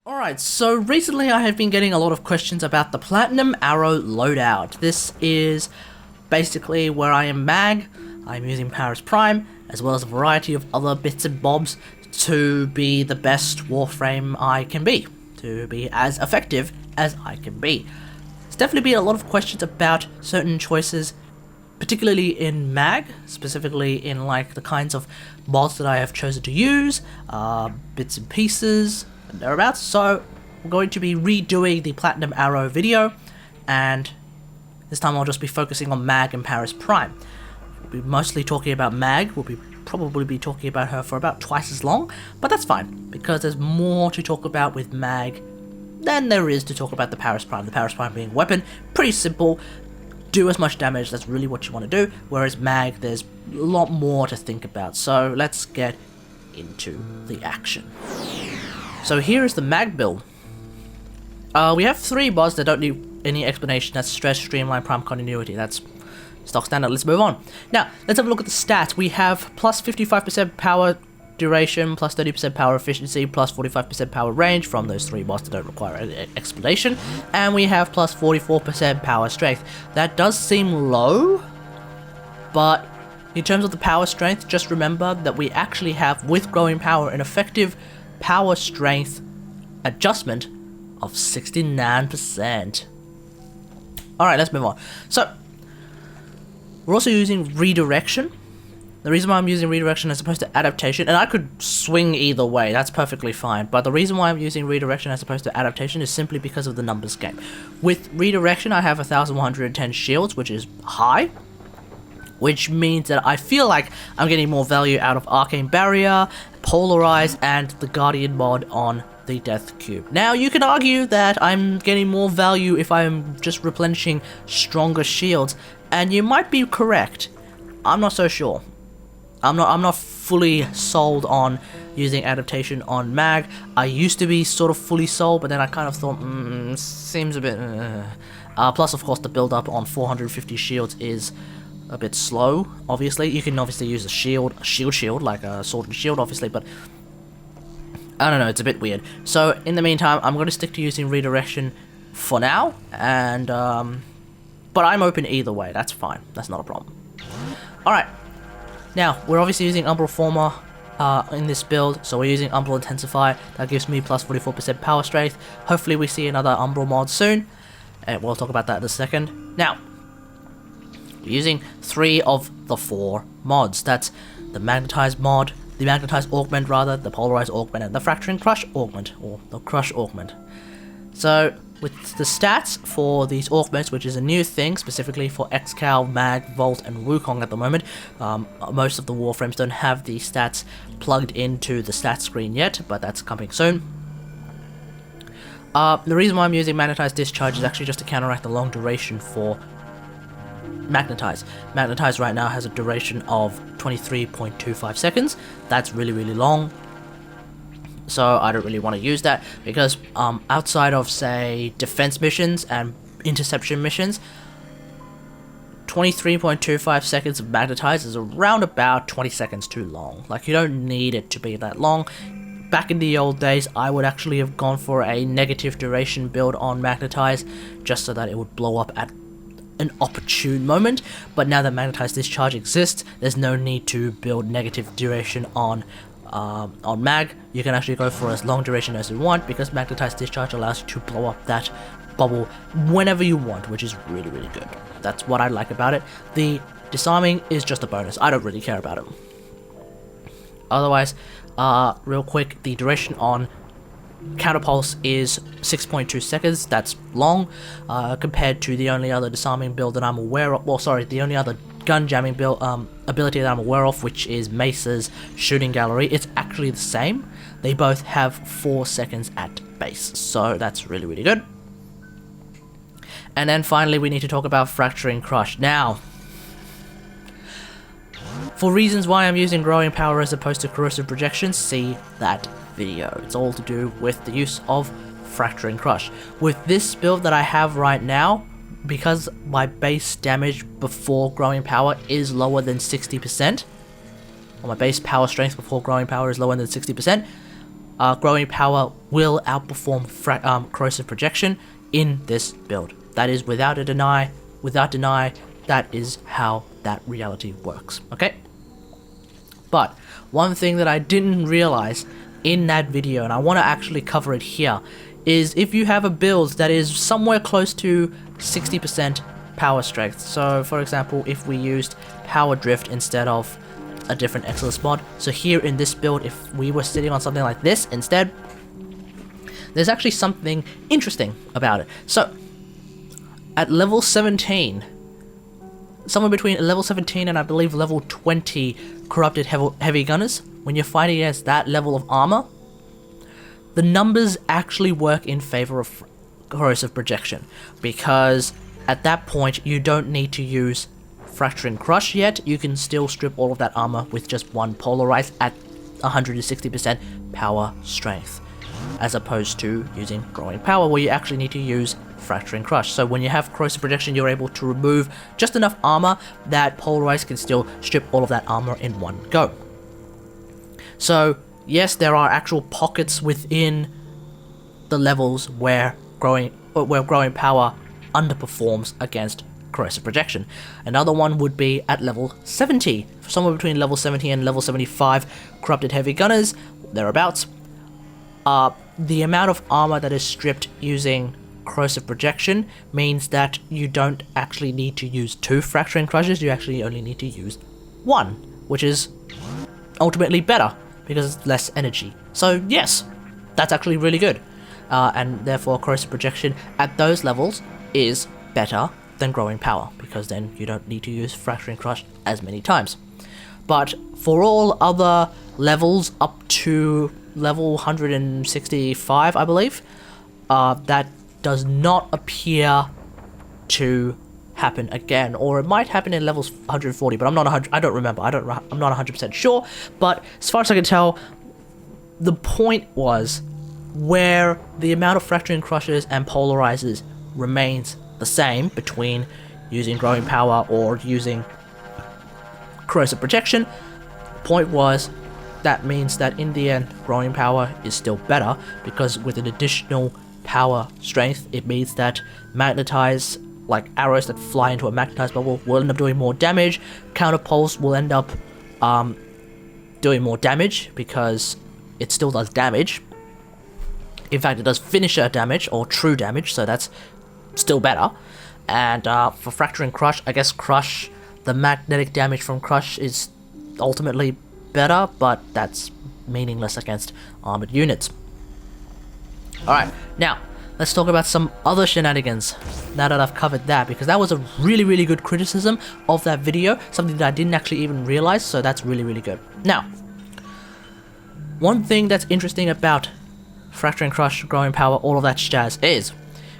Alright, so recently I have been getting a lot of questions about the Platinum Arrow loadout. This is basically where I am mag, I'm using Paris Prime, as well as a variety of other bits and bobs to be the best Warframe I can be, to be as effective as I can be. There's definitely been a lot of questions about certain choices, particularly in mag, specifically in like the kinds of mods that I have chosen to use, bits and pieces, and thereabouts. So we're going to be redoing the Platinum Arrow video, and this time I'll just be focusing on mag and Paris Prime. We'll be mostly talking about mag, probably be talking about her for about twice as long, but that's fine, because there's more to talk about with mag than there is to talk about the Paris Prime. The Paris Prime being a weapon, pretty simple, do as much damage, that's really what you want to do, whereas mag, there's a lot more to think about. So let's get into the action. So here is the mag build. We have three mods that don't need any explanation. That's stress, streamline, prime continuity. That's stock standard. Let's move on. Now, let's have a look at the stats. We have plus 55% power duration, plus 30% power efficiency, plus 45% power range from those three mods that don't require any explanation. And we have plus 44% power strength. That does seem low, but in terms of the power strength, just remember that we actually have, with growing power, an effective power strength adjustment of 69%. Alright, let's move on. So, we're also using redirection. The reason why I'm using redirection as opposed to adaptation, and I could swing either way, that's perfectly fine, but the reason why I'm using redirection as opposed to adaptation is simply because of the numbers game. With redirection, I have 1110 shields, which is high, which means that I feel like I'm getting more value out of Arcane Barrier, Polarize, and the Guardian mod on the Death Cube. Now, you can argue that I'm getting more value if I'm just replenishing stronger shields, and you might be correct. I'm not so sure. I'm not fully sold on using adaptation on mag. I used to be sort of fully sold, but then I kind of thought, seems a bit... Plus, of course, the build-up on 450 shields is a bit slow, obviously. You can obviously use a shield, like a sword and shield, obviously, but I don't know, it's a bit weird. So, in the meantime, I'm going to stick to using redirection for now, and, but I'm open either way, that's fine, that's not a problem. Alright, now, we're obviously using Umbral Former in this build, so we're using Umbral Intensify. That gives me plus 44% power strength. Hopefully we see another Umbral mod soon, and we'll talk about that in a second. Now, we're using 3 of the 4 mods. That's the Magnetize mod, the Magnetize Augment rather, the Polarize Augment, and the Fracturing Crush Augment, or the Crush Augment. So, with the stats for these augments, which is a new thing, specifically for Xcal, Mag, Volt, and Wukong at the moment, most of the Warframes don't have the stats plugged into the stats screen yet, but that's coming soon. The reason why I'm using Magnetize Discharge is actually just to counteract the long duration for Magnetize. Magnetize right now has a duration of 23.25 seconds. That's really, really long. So I don't really want to use that, because outside of, say, defense missions and interception missions, 23.25 seconds of Magnetize is around about 20 seconds too long. Like, you don't need it to be that long. Back in the old days, I would actually have gone for a negative duration build on Magnetize, just so that it would blow up at an opportune moment, but now that Magnetize Discharge exists, there's no need to build negative duration on mag. You can actually go for as long duration as you want, because Magnetize Discharge allows you to blow up that bubble whenever you want, which is really, really good. That's what I like about it. The disarming is just a bonus. I don't really care about it. Otherwise, real quick, the duration on Counterpulse is 6.2 seconds. That's long, compared to the only other disarming build that I'm aware of. Well, sorry, the only other gun jamming build ability that I'm aware of, which is Mesa's Shooting Gallery. It's actually the same. They both have 4 seconds at base, so that's really, really good. And then finally, we need to talk about Fracturing Crush. Now, for reasons why I'm using Growing Power as opposed to Corrosive Projection, see that video. It's all to do with the use of Fracturing Crush. With this build that I have right now, because my base damage before Growing Power is lower than 60%, or my base power strength before Growing Power is lower than 60%, growing power will outperform corrosive projection in this build. That is without deny, that is how that reality works, okay? But one thing that I didn't realize in that video, and I want to actually cover it here, is if you have a build that is somewhere close to 60% power strength. So for example, if we used power drift instead of a different Exilus mod, so here in this build, if we were sitting on something like this instead, there's actually something interesting about it. So at level 17, somewhere between level 17 and I believe level 20 corrupted heavy gunners, when you're fighting against that level of armor, the numbers actually work in favor of corrosive projection, because at that point you don't need to use Fracture and Crush yet. You can still strip all of that armor with just one Polarize at 160% power strength, as opposed to using Growing Power where you actually need to use Fracture and Crush. So when you have corrosive projection, you're able to remove just enough armor that Polarize can still strip all of that armor in one go. So yes, there are actual pockets within the levels where growing power underperforms against corrosive projection. Another one would be at level 70, somewhere between level 70 and level 75 corrupted heavy gunners, thereabouts. The amount of armor that is stripped using corrosive projection means that you don't actually need to use 2 Fracture and Crushes, you actually only need to use 1, which is ultimately better because it's less energy. So yes, that's actually really good. And therefore corrosive projection at those levels is better than growing power, because then you don't need to use Fracture and Crush as many times. But for all other levels up to level 165, I believe, that does not appear to happen again, or it might happen in levels 140, but I'm not 100. I don't remember. I'm not 100% sure. But as far as I can tell, the point was where the amount of Fracturing Crushes and Polarizers remains the same between using Growing Power or using Corrosive Protection. Point was, that means that in the end, Growing Power is still better, because with an additional power strength, it means that magnetize, like arrows that fly into a magnetized bubble, will end up doing more damage. Counterpulse will end up doing more damage because it still does damage. In fact, it does finisher damage or true damage, so that's still better. And for Fracturing Crush, I guess Crush, the magnetic damage from Crush is ultimately better, but that's meaningless against armored units. Alright, now let's talk about some other shenanigans now that I've covered that, because that was a really good criticism of that video, something that I didn't actually even realize, so that's really good. Now, one thing that's interesting about Fracturing Crush, Growing Power, all of that jazz is,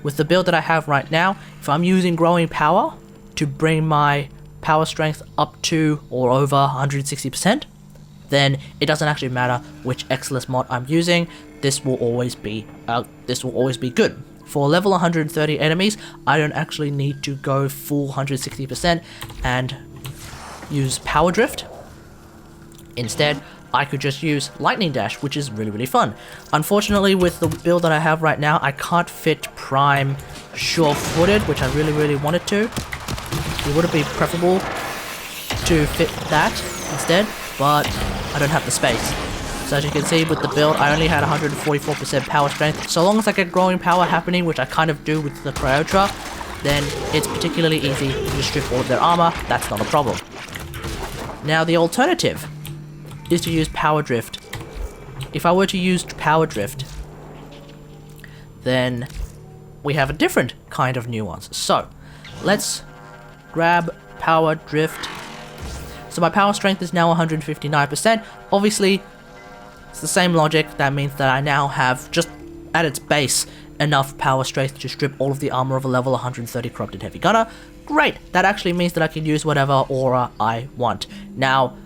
with the build that I have right now, if I'm using Growing Power to bring my power strength up to or over 160%, then it doesn't actually matter which Exilus mod I'm using. This will always be good. For level 130 enemies, I don't actually need to go full 160% and use Power Drift. Instead, I could just use Lightning Dash, which is really fun. Unfortunately, with the build that I have right now, I can't fit Prime Sure-Footed, which I really wanted to. It would be preferable to fit that instead, but I don't have the space. So as you can see with the build, I only had 144% power strength. So long as I get Growing Power happening, which I kind of do with the Cryotra, then it's particularly easy to just strip all of their armor. That's not a problem. Now the alternative is to use Power Drift. If I were to use Power Drift, then we have a different kind of nuance. So let's grab Power Drift. So my power strength is now 159%. Obviously, it's the same logic. That means that I now have, just at its base, enough power strength to strip all of the armor of a level 130 Corrupted Heavy Gunner. Great! That actually means that I can use whatever aura I want. Now,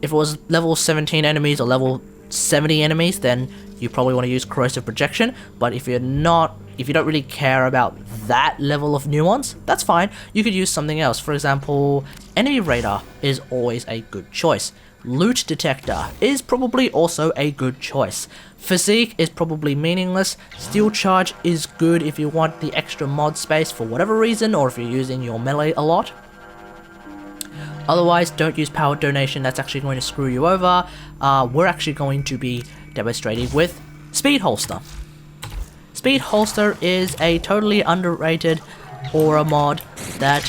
if it was level 17 enemies or level 70 enemies, then you probably want to use corrosive projection. But if you don't really care about that level of nuance, that's fine. You could use something else. For example, enemy radar is always a good choice. Loot detector is probably also a good choice. Physique is probably meaningless. Steel charge is good if you want the extra mod space for whatever reason, or if you're using your melee a lot. Otherwise, don't use power donation, that's actually going to screw you over. We're actually going to be demonstrating with speed holster. Speed holster is a totally underrated aura mod that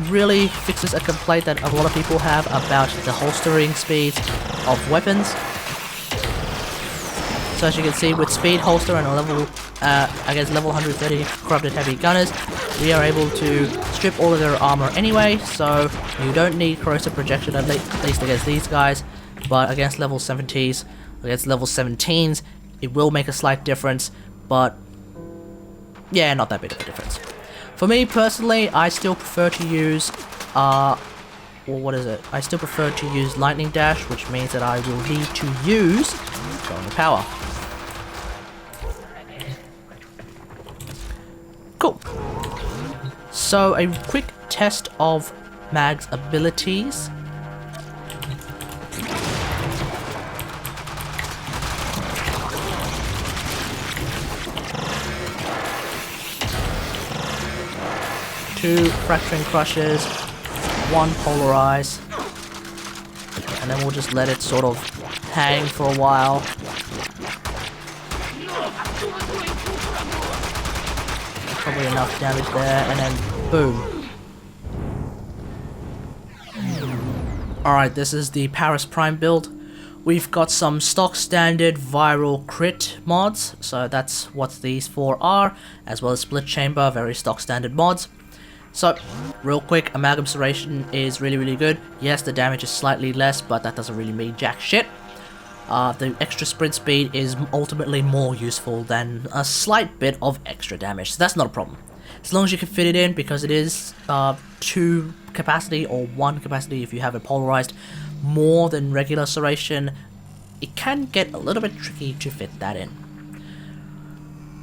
really fixes a complaint that a lot of people have about the holstering speeds of weapons. So as you can see, with speed holster and a level, against level 130 corrupted heavy gunners, we are able to strip all of their armor anyway, so you don't need corrosive projection, at least against these guys. But against level 70s, against level 17s, it will make a slight difference, but yeah, not that big of a difference. For me personally, I still prefer to use, I still prefer to use lightning dash, which means that I will need to use going to power. Cool. So a quick test of Mag's abilities. Two fracturing crushes, one polarize, and then we'll just let it sort of hang for a while. Probably enough damage there, and then boom. Alright, this is the Paris Prime build. We've got some stock standard viral crit mods, so that's what these four are, as well as split chamber, very stock standard mods. So, real quick, Amalgam Serration is really good. Yes, the damage is slightly less, but that doesn't really mean jack shit. The extra sprint speed is ultimately more useful than a slight bit of extra damage, so that's not a problem. As long as you can fit it in, because it is 2 capacity or 1 capacity if you have it polarized more than regular Serration, it can get a little bit tricky to fit that in.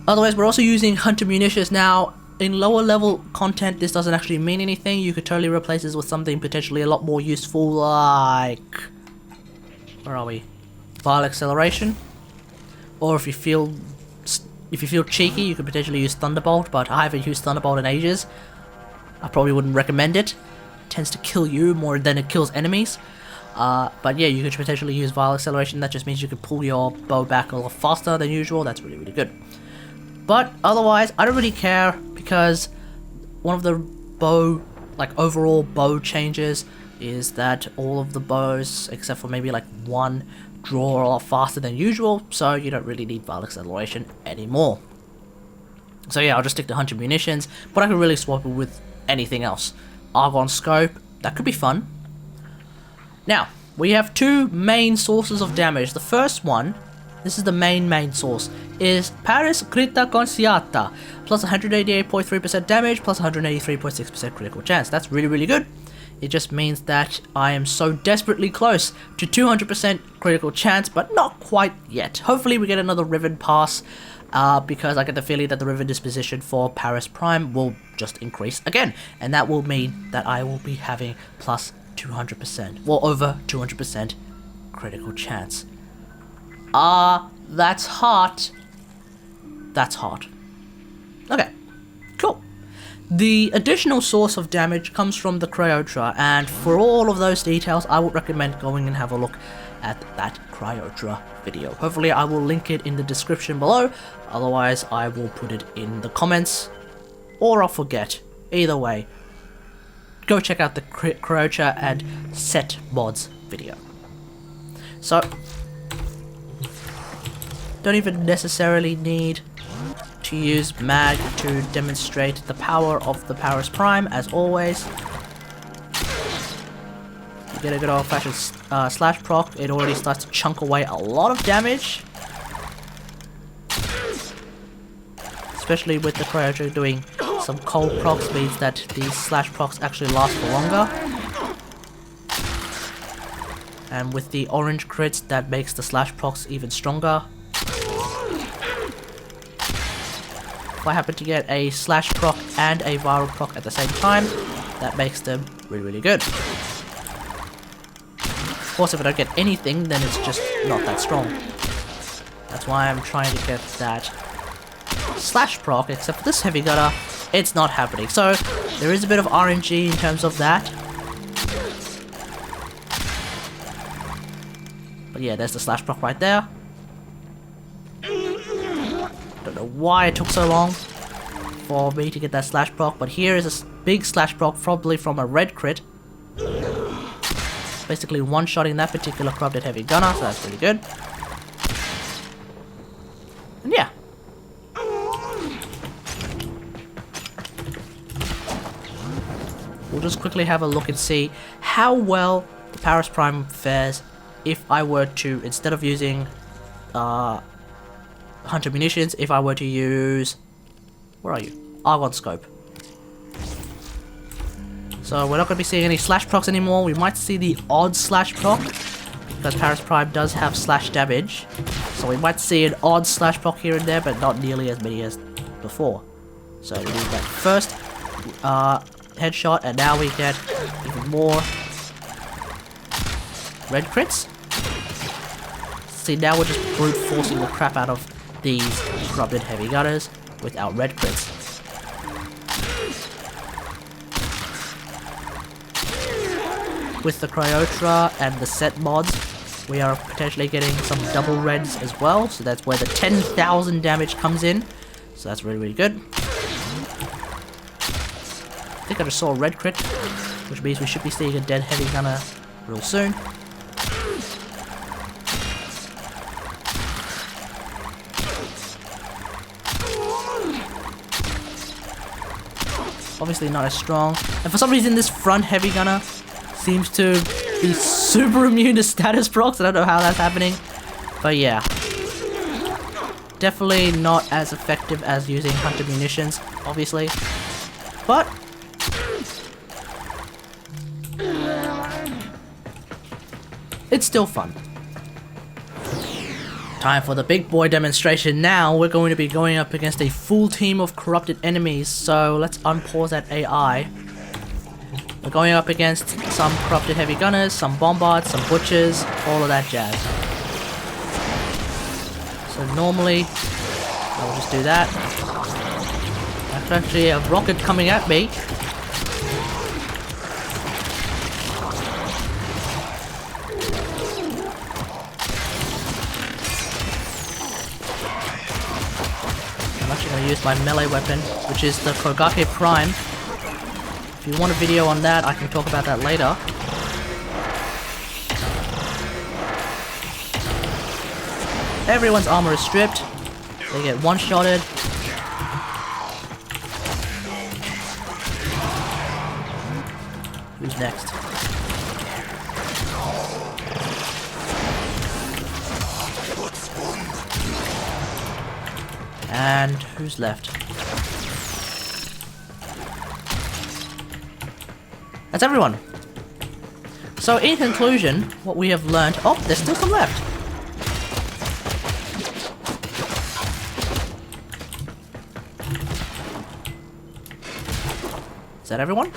Otherwise, we're also using Hunter Munitions now. In lower level content, this doesn't actually mean anything. You could totally replace this with something potentially a lot more useful, like... where are we? Vile Acceleration. Or if you feel cheeky, you could potentially use Thunderbolt, but I haven't used Thunderbolt in ages. I probably wouldn't recommend it. It tends to kill you more than it kills enemies. But yeah, you could potentially use Vile Acceleration. That just means you can pull your bow back a lot faster than usual. That's really good. But otherwise, I don't really care, because one of the bow, like overall bow changes, is that all of the bows, except for maybe like one, draw a lot faster than usual, so you don't really need Vile Acceleration anymore. So yeah, I'll just stick to Hunter Munitions, but I could really swap it with anything else. Argon Scope, that could be fun. Now, we have 2 main sources of damage. The first one, this is the main source, is Paris Crita Consiata, plus 188.3% damage, plus 183.6% critical chance. That's really good. It just means that I am so desperately close to 200% critical chance, but not quite yet. Hopefully we get another Riven pass, because I get the feeling that the Riven disposition for Paris Prime will just increase again, and that will mean that I will be having plus 200%, well, over 200% critical chance. That's hot. That's hot. Okay, cool. The additional source of damage comes from the Cryotra, and for all of those details, I would recommend going and have a look at that Cryotra video. Hopefully I will link it in the description below, otherwise I will put it in the comments, or I'll forget. Either way, go check out the Cryotra and set mods video. So, don't even necessarily need to use Mag to demonstrate the power of the Paris Prime, as always. You get a good old-fashioned slash proc, it already starts to chunk away a lot of damage. Especially with the Cryotra doing some cold procs, means that these slash procs actually last for longer. And with the orange crits, that makes the slash procs even stronger. If I happen to get a slash proc and a viral proc at the same time, that makes them really good. Of course, if I don't get anything, then it's just not that strong. That's why I'm trying to get that slash proc, except for this heavy gunner, it's not happening. So there is a bit of RNG in terms of that. But yeah, there's the slash proc right there. Don't know why it took so long for me to get that slash proc, but here is a big slash proc, probably from a red crit. Basically one-shotting that particular corrupted heavy gunner, so that's pretty good. And yeah. We'll just quickly have a look and see how well the Paris Prime fares if I were to, instead of using Hunter Munitions, if I were to use, where are you? Argon Scope. So we're not going to be seeing any slash procs anymore. We might see the odd slash proc, because Paris Prime does have slash damage. So we might see an odd slash proc here and there, but not nearly as many as before. So we need that first headshot, and now we get even more red crits. See, now we're just brute forcing the crap out of these corrupted heavy gunners without red crits. With the Cryotra and the set mods, we are potentially getting some double reds as well, so that's where the 10,000 damage comes in. So that's really good. I think I just saw a red crit, which means we should be seeing a dead heavy gunner real soon. Obviously not as strong, and for some reason this front heavy gunner seems to be super immune to status procs. I don't know how that's happening, but yeah, definitely not as effective as using Hunter Munitions, obviously, but it's still fun. Time for the big boy demonstration now. We're going to be going up against a full team of corrupted enemies, so let's unpause that AI. We're going up against some corrupted heavy gunners, some bombards, some butchers, all of that jazz. So normally, I will just do that. That's actually a rocket coming at me. I'm actually going to use my melee weapon, which is the Kogake Prime. If you want a video on that, I can talk about that later. Everyone's armor is stripped. They get one-shotted. Who's next? And who's left? That's everyone. So in conclusion, what we have learned... Oh, there's still some left. Is that everyone?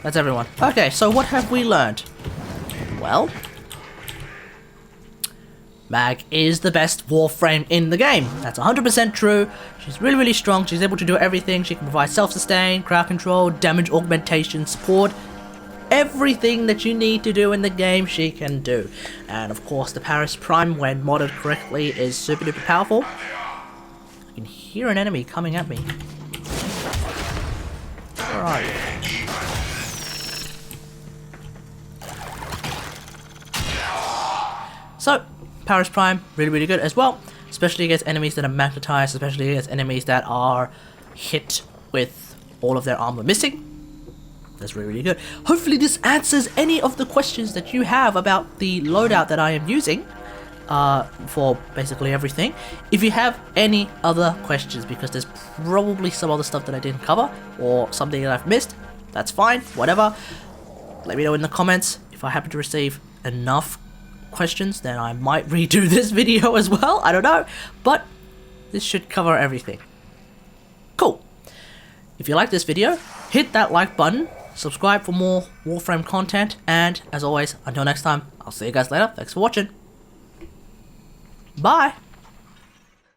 That's everyone. Okay, so what have we learned? Well, Mag is the best WarFrame in the game. That's 100% true. She's really strong. She's able to do everything. She can provide self-sustain, crowd control, damage augmentation, support. Everything that you need to do in the game, she can do. And of course, the Paris Prime, when modded correctly, is super duper powerful. I can hear an enemy coming at me. Where are you? So, Paris Prime, really good as well, especially against enemies that are magnetized, especially against enemies that are hit with all of their armor missing. That's really good. Hopefully this answers any of the questions that you have about the loadout that I am using for basically everything. If you have any other questions, because there's probably some other stuff that I didn't cover or something that I've missed, that's fine, whatever. Let me know in the comments. If if I happen to receive enough questions, then I might redo this video as well. I don't know, but this should cover everything. Cool. If you like this video, hit that like button, subscribe for more WarFrame content, and as always, until next time, I'll see you guys later. Thanks for watching. Bye.